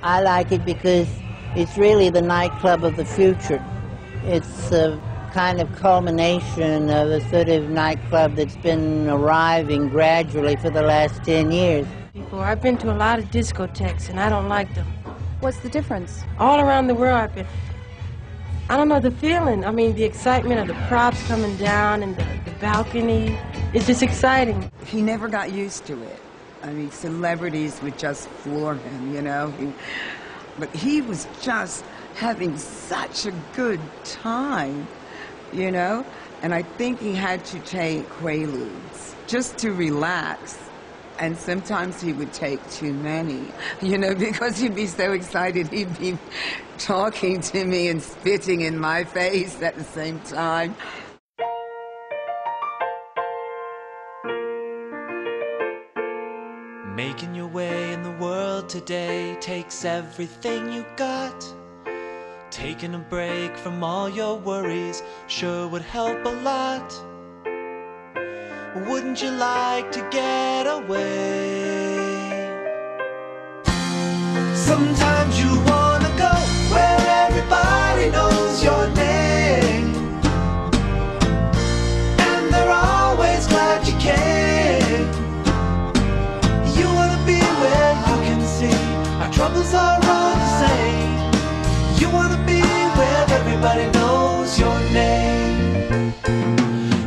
I like it because it's really the nightclub of the future. It's a kind of culmination of a sort of nightclub that's been arriving gradually for the last 10 years. I've been to a lot of discotheques, and I don't like them. What's the difference? All around the world I've been. I don't know the feeling. I mean, the excitement of the props coming down and the balcony. It's just exciting. He never got used to it. I mean, celebrities would just floor him, you know. But he was just having such a good time, you know. And I think he had to take Quaaludes just to relax. And sometimes he would take too many, you know, because he'd be so excited. He'd be talking to me and spitting in my face at the same time. Making your way in the world today takes everything you got. Taking a break from all your worries sure would help a lot. Wouldn't you like to get away? Sometimes you wanna go where everybody knows your name, and they're always glad you came. You wanna be where you can see our troubles are all the same. You wanna be where everybody knows your name.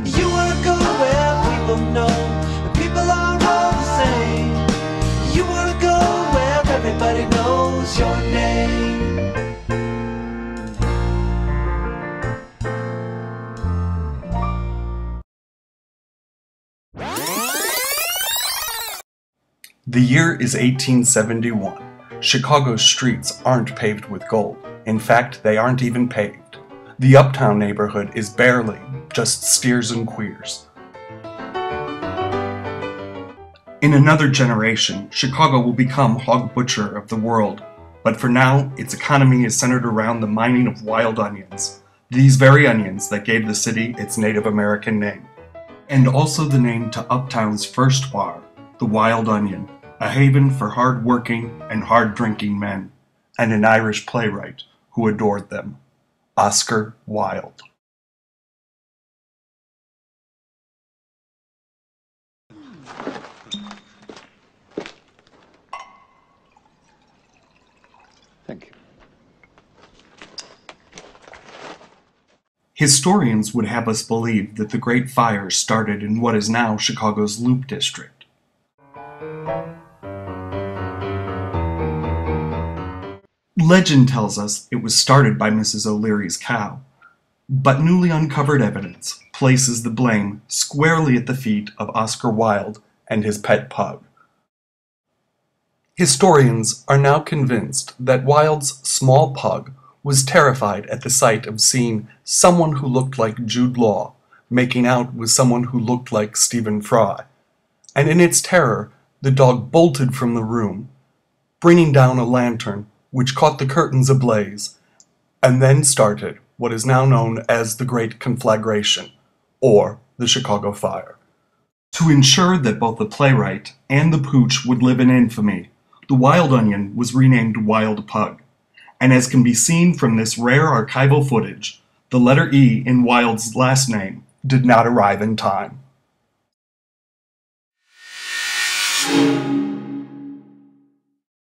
You wanna go where people know that people are all the same. You wanna go where everybody knows your name. The year is 1871. Chicago's streets aren't paved with gold. In fact, they aren't even paved. The Uptown neighborhood is barely just steers and queers. In another generation, Chicago will become hog butcher of the world, but for now, its economy is centered around the mining of wild onions, these very onions that gave the city its Native American name, and also the name to Uptown's first bar, the Wild Onion, a haven for hard-working and hard-drinking men, and an Irish playwright who adored them, Oscar Wilde. Thank you. Historians would have us believe that the Great Fire started in what is now Chicago's Loop District. Legend tells us it was started by Mrs. O'Leary's cow, but newly uncovered evidence places the blame squarely at the feet of Oscar Wilde and his pet pug. Historians are now convinced that Wilde's small pug was terrified at the sight of seeing someone who looked like Jude Law making out with someone who looked like Stephen Fry, and in its terror, the dog bolted from the room, bringing down a lantern which caught the curtains ablaze, and then started what is now known as the Great Conflagration, or the Chicago Fire. To ensure that both the playwright and the pooch would live in infamy, the Wild Onion was renamed Wild Pug, and as can be seen from this rare archival footage, the letter E in Wilde's last name did not arrive in time.